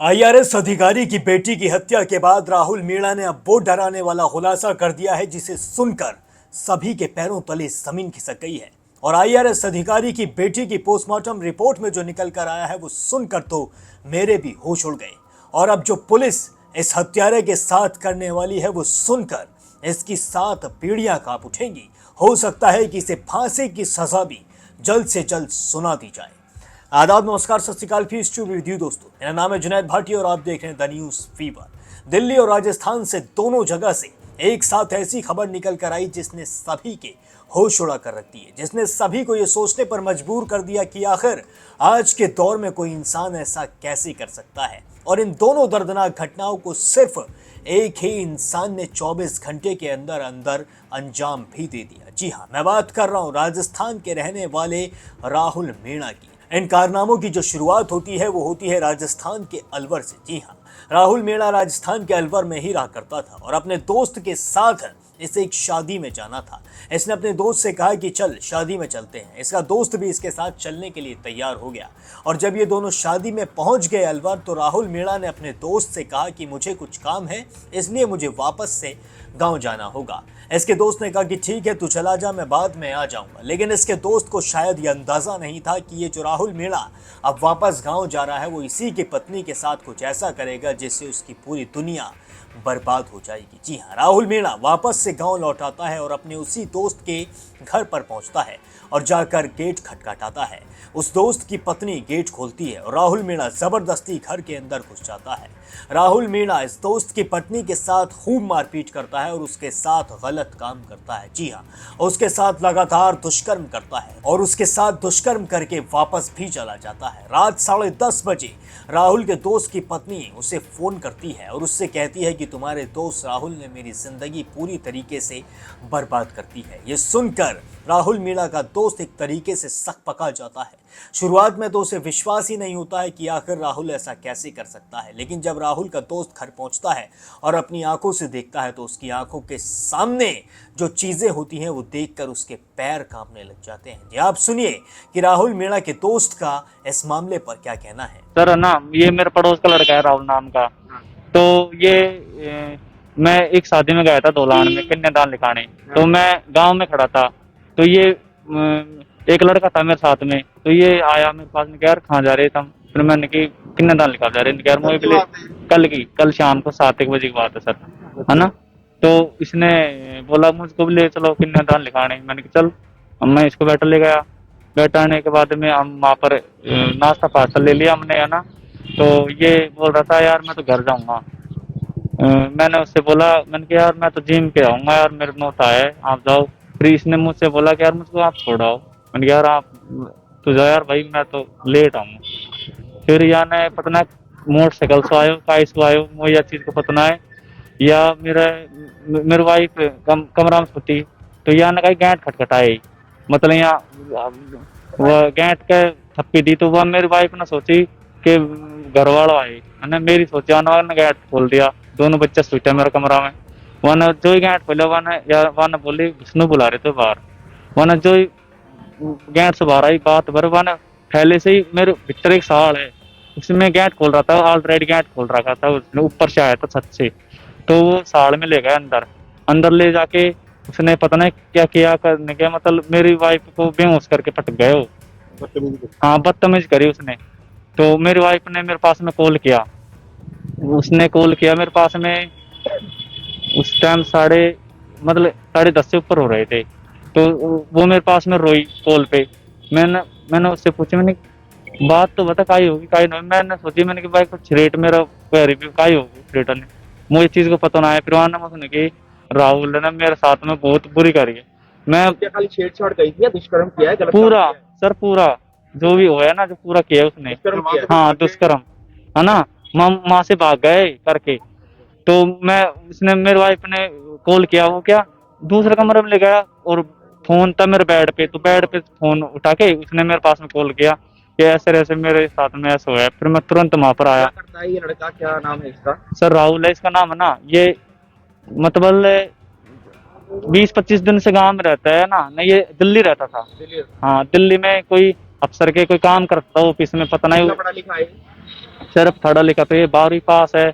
IRS अधिकारी की बेटी की हत्या के बाद राहुल मीणा ने अब वो डराने वाला खुलासा कर दिया है जिसे सुनकर सभी के पैरों तले जमीन खिसक गई है। और आईआरएस अधिकारी की बेटी की पोस्टमार्टम रिपोर्ट में जो निकल कर आया है वो सुनकर तो मेरे भी होश उड़ गए। और अब जो पुलिस इस हत्यारे के साथ करने वाली है वो सुनकर इसकी 7 पीढ़ियां कांप उठेंगी। हो सकता है कि इसे फांसी की सजा भी जल्द से जल्द सुना दी जाए। आदाब, नमस्कार, सत श्री अकाल, पीस टू विद यू दोस्तों। मेरा नाम है जुनैद भाटी और आप देख रहे हैं द न्यूज फीवर। दिल्ली और राजस्थान से दोनों जगह से एक साथ ऐसी खबर निकल कर आई जिसने सभी के होश उड़ा कर रख दिए, जिसने सभी को ये सोचने पर मजबूर कर दिया कि आखिर आज के दौर में कोई इंसान ऐसा कैसे कर सकता है। और इन दोनों दर्दनाक घटनाओं को सिर्फ एक ही इंसान ने 24 घंटे के अंदर अंदर अंजाम भी दे दिया। जी हाँ, मैं बात कर रहा हूँ राजस्थान के रहने वाले राहुल मीणा की। इन कारनामों की जो शुरुआत होती है वो होती है राजस्थान के अलवर से। जी हाँ, राहुल मीणा राजस्थान के अलवर में ही रहा करता था और अपने दोस्त के साथ इसे एक शादी में जाना था। इसने अपने दोस्त से कहा कि चल शादी में चलते हैं। इसका दोस्त भी इसके साथ चलने के लिए तैयार हो गया। और जब ये दोनों शादी में पहुंच गए अलवर, तो राहुल मीणा ने अपने दोस्त से कहा कि मुझे कुछ काम है, इसलिए मुझे वापस से गांव जाना होगा। इसके दोस्त ने कहा कि ठीक है, तू चला जा, मैं बाद में आ जाऊंगा। लेकिन इसके दोस्त को शायद ये अंदाजा नहीं था कि ये जो राहुल मीणा अब वापस गांव जा रहा है वो इसी की पत्नी के साथ कुछ ऐसा करेगा जिससे उसकी पूरी दुनिया बर्बाद हो जाएगी। जी हाँ, राहुल मीणा वापस से गांव लौट आता है और अपने उसी दोस्त के घर पर पहुंचता है और जाकर गेट खटखटाता है। उस दोस्त की पत्नी गेट खोलती है और राहुल मीणा जबरदस्ती घर के अंदर घुस जाता है। राहुल मीणा इस दोस्त की पत्नी के साथ खूब मारपीट करता है और उसके साथ गलत काम करता है। जी हाँ, उसके साथ लगातार दुष्कर्म करता है और उसके साथ दुष्कर्म करके वापस भी चला जाता है। रात 10:30 बजे राहुल के दोस्त की पत्नी उसे फोन करती है और उससे कहती है कि तुम्हारे दोस्त राहुल ने मेरी जिंदगी पूरी तरीके से बर्बाद कर दी है। ये सुनकर राहुल मीणा का दोस्त एक तरीके से सकपका जाता है। शुरुआत में तो उसे विश्वास ही नहीं होता है कि आखिर राहुल ऐसा कैसे कर सकता है। लेकिन जब राहुल का दोस्त घर पहुंचता है और अपनी आंखों से देखता है तो उसकी आंखों के सामने जो चीजें होती हैं वो देखकर उसके पैर कांपने लग जाते हैं। जी, आप सुनिए कि राहुल मीणा के दोस्त का इस मामले पर क्या कहना है। सर ना, ये मेरे पड़ोस का लड़का है राहुल नाम का। तो मैं एक शादी में गया था धोलान में कन्यादान लिखाने। तो मैं गांव में खड़ा था, तो ये एक लड़का था मेरे साथ में। तो ये आया मेरे पास में, यार कहाँ जा रहे थे हम? फिर मैंने कि कन्यादान लिखा जा रहे हैं। यार मुझे कल शाम को 7-1 बजे की बात है सर, है ना। तो इसने बोला मुझको भी ले चलो कन्यादान लिखाने। मैंने कहा चल। अब मैं इसको बैठा ले गया। बैठाने के बाद में हम वहाँ पर नाश्ता पार्सल ले लिया हमने, है ना। तो ये बोल रहा था यार मैं तो घर जाऊंगा। मैंने उससे बोला, मैंने कहा यार मैं तो जिम पे आऊंगा यार, मेरे में होता है, आप जाओ। फिर इसने मुझसे बोला कि यार मुझको आप छोड़ाओ। मैंने कहा यार आप तो जाओ यार भाई, मैं तो लेट आऊंगा। फिर याने पता मोटरसाइकिल से आयो, काय से आयो, मुझे यह चीज को पता है। या मेरे वाइफ कमरा में सोती, तो याने कहीं गेट खटखटाई, मतलब यहाँ वह गेट के थप्पी दी। तो वह मेरी वाइफ ने सोची कि घर वाला आए, है ना। मेरी सोची आने ने गेट खोल दिया। दोनों बच्चे सोते मेरे कमरा में। वह जो ही गेट खोला वह बोली विष्णु बुला रहे थे बाहर। वह जो ही गेट से बाहर आई बात भर, वह पहले से ही मेरे भीतर एक साल है उसमें गेट खोल रहा था, ऑलरेडी गेट खोल रखा था उसने, ऊपर से आया था छत से। तो वो साल में ले गया अंदर ले जाके उसने पता नहीं क्या किया करने के, मतलब मेरी वाइफ को बेहोश करके पटक गए वो। हाँ, बदतमीज करी उसने। तो मेरी वाइफ ने मेरे पास में कॉल किया, उसने कॉल किया मेरे पास में। उस टाइम मतलब 10:30 से ऊपर हो रहे थे। तो वो मेरे पास में रोई कॉल पे। मैंने उससे पूछा, मैंने बात तो बता काई होगी काई नहीं। मैंने सोची, मैंने कि भाई कुछ रेट मेरा रिव्यू काई होगी रेट ने, मुझे चीज को पता ना है। फिर वहां कि राहुल ने मेरे साथ में बहुत बुरी करी है। मैं क्या खाली छेड़छाड़ कही थी या दुष्कर्म किया है? गलत पूरा सर, पूरा जो भी हुआ है ना, जो पूरा किया है उसने। दुष्कर्म किया है? हाँ, दुष्कर्म, है ना। माँ से भाग गए करके। तो उसने मेरे वाइफ ने कॉल किया, वो क्या दूसरे कमरे में ले गया और फोन था मेरे बेड पे। तो बेड पे फोन उठा के उसने मेरे पास में कॉल किया कि ऐसे मेरे साथ में ऐसा हुआ है। फिर मैं तुरंत वहां पर आया। क्या करता है ये लड़का, क्या नाम है इसका? सर राहुल है इसका नाम, है ना। ये मतलब 20-25 दिन से गांव में रहता है ना। नहीं, ये दिल्ली रहता था। दिल्ली? हाँ, दिल्ली में कोई अफसर के कोई काम करता था ऑफिस में, पता नहीं। पढ़ा लिखा है? सिर्फ थर्ड लिखा, तो ये 12वीं पास है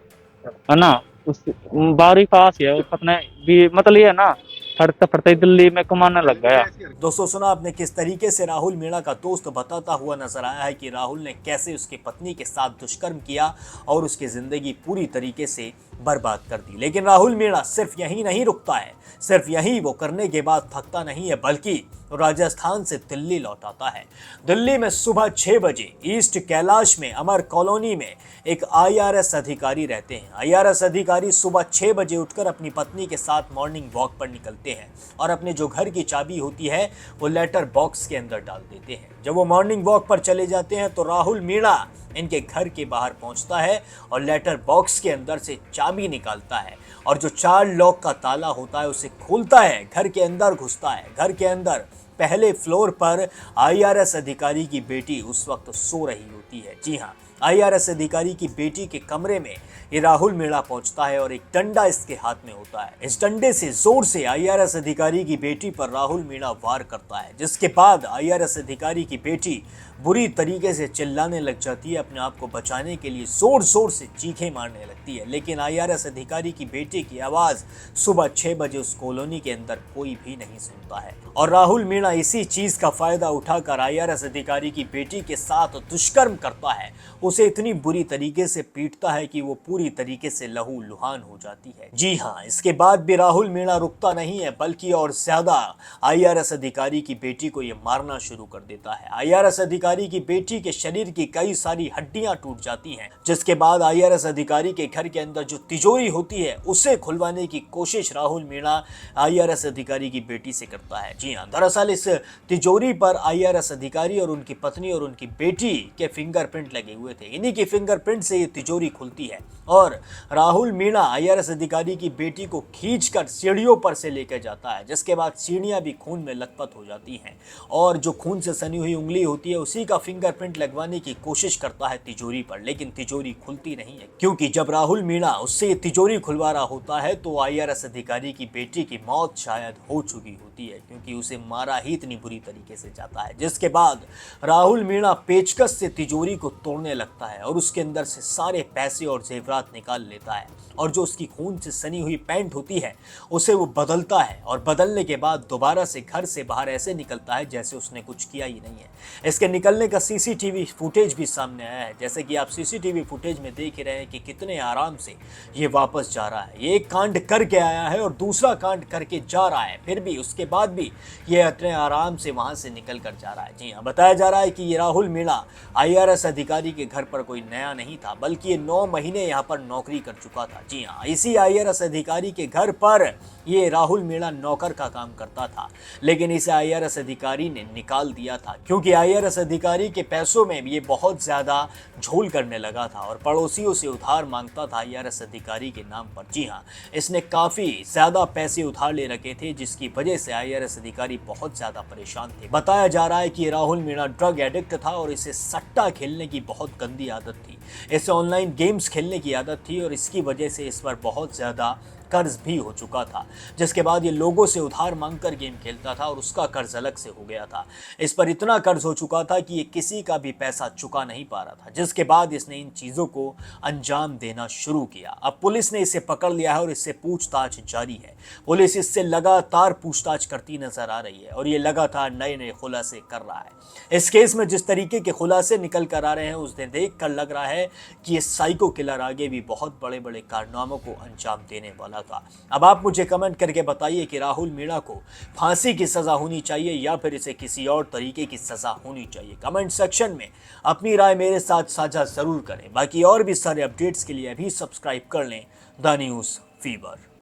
ना। उस 12वीं पास ही है, और पता भी मतलब ये है ना, पढ़ते पढ़ते दिल्ली में कमाने लग गया। दोस्तों, सुना आपने किस तरीके से राहुल मीणा का दोस्त बताता हुआ नजर आया है कि राहुल ने कैसे उसकी पत्नी के साथ दुष्कर्म किया और उसकी जिंदगी पूरी तरीके से बर्बाद कर दी। लेकिन राहुल मीणा सिर्फ यहीं नहीं रुकता है, सिर्फ यहीं वो करने के बाद थकता नहीं है, बल्कि राजस्थान से दिल्ली लौट आता है। दिल्ली में सुबह 6 बजे ईस्ट कैलाश में अमर कॉलोनी में एक IRS अधिकारी रहते हैं। IRS अधिकारी सुबह 6 बजे उठकर अपनी पत्नी के साथ मॉर्निंग वॉक पर निकलते हैं और अपने जो घर की चाबी होती है वो लेटर बॉक्स के अंदर डाल देते हैं। जब वो मॉर्निंग वॉक पर चले जाते हैं तो राहुल मीणा इनके घर के बाहर पहुंचता है और लेटर बॉक्स के अंदर से चाबी निकालता है और जो 4 लॉक का ताला होता है उसे खोलता है, घर के अंदर घुसता है। घर के अंदर पहले फ्लोर पर IRS अधिकारी की बेटी उस वक्त सो रही होती है। जी हाँ, IRS अधिकारी की बेटी के कमरे में ये राहुल मीणा पहुंचता है और एक डंडा इसके हाथ में होता है। इस डंडे से जोर से IRS अधिकारी की बेटी पर राहुल मीणा वार करता है, जिसके बाद IRS अधिकारी की बेटी बुरी तरीके से चिल्लाने लग जाती है। अपने आप को बचाने के लिए जोर जोर से चीखें मारने लगती है, लेकिन IRS अधिकारी की बेटी की आवाज सुबह 6 बजे उस कॉलोनी के अंदर कोई भी नहीं सुनता है और राहुल मीणा इसी चीज का फायदा उठाकर IRS अधिकारी की बेटी के साथ दुष्कर्म करता है। उसे इतनी बुरी तरीके से पीटता है कि वो पूरी तरीके से लहू लुहान हो जाती है। जी हाँ, इसके बाद भी राहुल मीणा रुकता नहीं है, बल्कि और ज्यादा IRS अधिकारी की बेटी को ये मारना शुरू कर देता है। IRS अधिकारी की बेटी के शरीर की कई सारी हड्डियां टूट जाती हैं, जिसके बाद IRS अधिकारी के घर के अंदर जो तिजोरी होती है उसे खुलवाने की कोशिश राहुल मीणा IRS अधिकारी की बेटी से करता है। जी हाँ, दरअसल इस तिजोरी पर IRS अधिकारी और उनकी पत्नी और उनकी बेटी के फिंगरप्रिंट लगे हुए थे। इन्हीं की फिंगरप्रिंट से ये तिजोरी खुलती है और राहुल मीणा IRS अधिकारी की बेटी को खींचकर सीढ़ियों पर से लेकर जाता है, जिसके बाद सीढ़ियां भी खून में लथपथ हो जाती हैं और जो खून से सनी हुई उंगली होती है उसी का फिंगरप्रिंट लगवाने की कोशिश करता है तिजोरी पर, लेकिन तिजोरी खुलती नहीं है, क्योंकि जब राहुल मीणा उससे ये तिजोरी खुलवा रहा होता है तो IRS अधिकारी की बेटी की मौत शायद हो चुकी होती है, क्योंकि उसे मारा ही इतनी बुरी तरीके से जाता है। जिसके बाद राहुल मीणा पेचकस से तिजोरी को तोड़ने लगता है और उसके अंदर से सारे पैसे और जेवरात निकाल लेता है और जो उसकी खून से सनी हुई पैंट होती है उसे वो बदलता है और बदलने के बाद दोबारा से घर से बाहर ऐसे निकलता है जैसे उसने कुछ किया ही नहीं है। इसके निकलने का CCTV फुटेज भी सामने आया है, जैसे कि आप CCTV फुटेज में देख रहे हैं कि कितने आराम से ये वापस जा रहा है। ये एक कांड करके आया है और दूसरा कांड करके जा रहा है, फिर भी उसके बाद भी ये इतने आराम से वहां से निकल कर जा रहा है। जी हाँ, बताया जा रहा है कि ये राहुल मीणा IRS अधिकारी के घर पर कोई नया नहीं था, बल्कि ये 9 महीने यहाँ पर नौकरी कर चुका था। जी हाँ, इसी IRS अधिकारी के घर पर ये राहुल मीणा नौकर का काम करता था, लेकिन इसे IRS अधिकारी ने निकाल दिया था, क्योंकि IRS अधिकारी के पैसों में ये बहुत ज्यादा झोल करने लगा था और पड़ोसियों से उधार मांगता था IRS अधिकारी के नाम पर। जी हाँ, इसने काफी ज्यादा पैसे उधार ले रखे थे, जिसकी वजह से IRS अधिकारी बहुत ज्यादा परेशान थे। बताया जा रहा है कि राहुल मीणा ड्रग एडिक्ट था और इसे सट्टा खेलने की बहुत गंदी आदत थी, इसे ऑनलाइन गेम्स खेलने की आदत थी और इसकी वजह से इस पर बहुत ज्यादा कर्ज भी हो चुका था, जिसके बाद ये लोगों से उधार मांगकर गेम खेलता था और उसका कर्ज अलग से हो गया था। इस पर इतना कर्ज हो चुका था कि ये किसी का भी पैसा चुका नहीं पा रहा था, जिसके बाद इसने इन चीज़ों को अंजाम देना शुरू किया। अब पुलिस ने इसे पकड़ लिया है और इससे पूछताछ जारी है। पुलिस इससे लगातार पूछताछ करती नजर आ रही है और ये लगातार नए नए खुलासे कर रहा है। इस केस में जिस तरीके के खुलासे निकल कर आ रहे हैं उसने देख कर लग रहा है कि ये साइको किलर आगे भी बहुत बड़े बड़े कारनामों को अंजाम देने वाला था। अब आप मुझे कमेंट करके बताइए कि राहुल मीणा को फांसी की सजा होनी चाहिए या फिर इसे किसी और तरीके की सजा होनी चाहिए। कमेंट सेक्शन में अपनी राय मेरे साथ साझा जरूर करें। बाकी और भी सारे अपडेट्स के लिए अभी सब्सक्राइब कर लें द न्यूज़ फीवर।